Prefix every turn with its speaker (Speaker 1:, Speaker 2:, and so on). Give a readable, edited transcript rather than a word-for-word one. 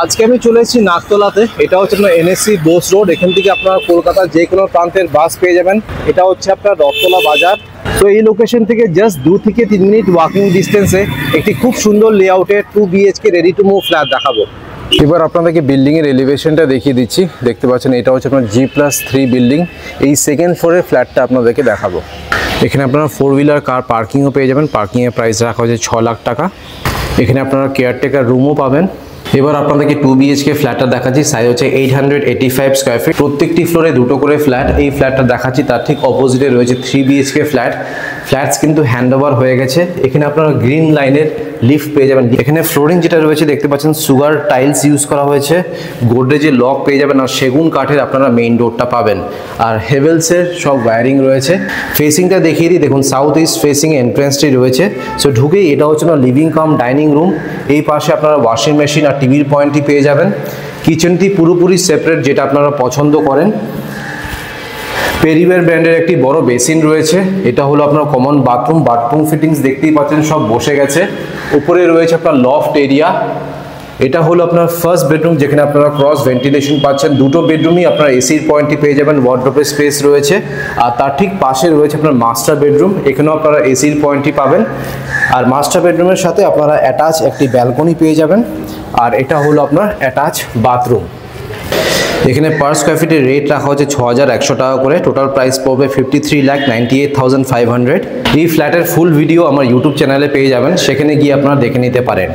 Speaker 1: আজকে আমি চলে এসেছি নাকতলাতে। এটা হচ্ছে আপনার এনএসসি বোস রোড। এখান থেকে আপনারা কলকাতার যে কোনো প্রান্তের বাস পেয়ে যাবেন। এটা হচ্ছে আপনার রথতলা বাজার। তো এই লোকেশন থেকে জাস্ট 2 থেকে 3 মিনিট ওয়াকিং ডিস্টেন্সে একটি খুব সুন্দর লেআউটের 2 BHK ready to move flat দেখাবো। এবার আপনাদেরকে বিল্ডিংয়ের এলিভেশনটা দেখিয়ে দিচ্ছি। দেখতে পাচ্ছেন এটা হচ্ছে আপনার G+3 বিল্ডিং। এই সেকেন্ড ফ্লোরের ফ্ল্যাটটা আপনাদেরকে দেখাবো। এখানে আপনারা 4 হুইলার কার পার্কিংও পেয়ে যাবেন। পার্কিংয়ের প্রাইস রাখা হয়েছে 6 লাখ টাকা। এখানে আপনারা কেয়ারটেকার রুমও পাবেন। এবার আপনাদেরকে 2 BHK ফ্ল্যাটটা দেখাচ্ছি। সাইজ হচ্ছে 885 স্কোয়ার ফিট। প্রত্যেকটি ফ্লোরে 2টো করে ফ্ল্যাট। এই ফ্ল্যাটটা দেখাচ্ছি, তার ঠিক অপোজিটে রয়েছে 3 BHK ফ্ল্যাট। ফ্ল্যাটস কিন্তু হ্যান্ডওভার হয়ে গেছে। এখানে আপনারা গ্রিন লাইনের লিফট পেয়ে যাবেন। এখানে ফ্লোরিং যেটা রয়েছে দেখতে পাচ্ছেন সুগার টাইলস ইউজ করা হয়েছে। গোদরেজের লক পেয়ে যাবেন আর সেগুন কাঠের আপনারা মেইন ডোরটা পাবেন। আর হেভেলসের সব ওয়্যারিং রয়েছে। ফেসিংটা দেখিয়ে দিই, দেখুন সাউথ ইস্ট ফেসিং এন্ট্রেন্সটি রয়েছে। সো ঢুকেই এটা হচ্ছে না লিভিং কাম ডাইনিং রুম। এই পাশে আপনারা ওয়াশিং মেশিন আর টিভির পয়েন্টটি পেয়ে যাবেন। কিচেনটি পুরোপুরি সেপারেট, যেটা আপনারা পছন্দ করেন। পেরিওয়ের ব্র্যান্ডের একটি বড় বেসিন রয়েছে। এটা হলো আপনার কমন বাথরুম। বাথরুম ফিটিংস দেখতেই পাচ্ছেন সব বসে গেছে। উপরে রয়েছে আপনার লফট এরিয়া। এটা হলো আপনার ফার্স্ট বেডরুম, যেখানে আপনারা ক্রস ভেন্টিলেশন পাচ্ছেন। 2টো বেডরুমই আপনার এসির পয়েন্টটি পেয়ে যাবেন। ওয়ার্ডরোবের স্পেস রয়েছে। আর তার ঠিক পাশে রয়েছে আপনার মাস্টার বেডরুম। এখানেও আপনারা এসির পয়েন্টটি পাবেন। আর মাস্টার বেডরুমের সাথে আপনারা অ্যাটাচ একটি ব্যালকনি পেয়ে যাবেন। আর এটা হলো আপনার অ্যাটাচ বাথরুম। এখানে পার স্কোয়ার ফিটের রেট রাখা হচ্ছে 6100 টাকা করে। টোটাল প্রাইস পড়বে 53,98,500। এই ফ্ল্যাটের ফুল ভিডিও আমার ইউটিউব চ্যানেলে পেয়ে যাবেন, সেখানে গিয়ে আপনারা দেখে নিতে পারেন।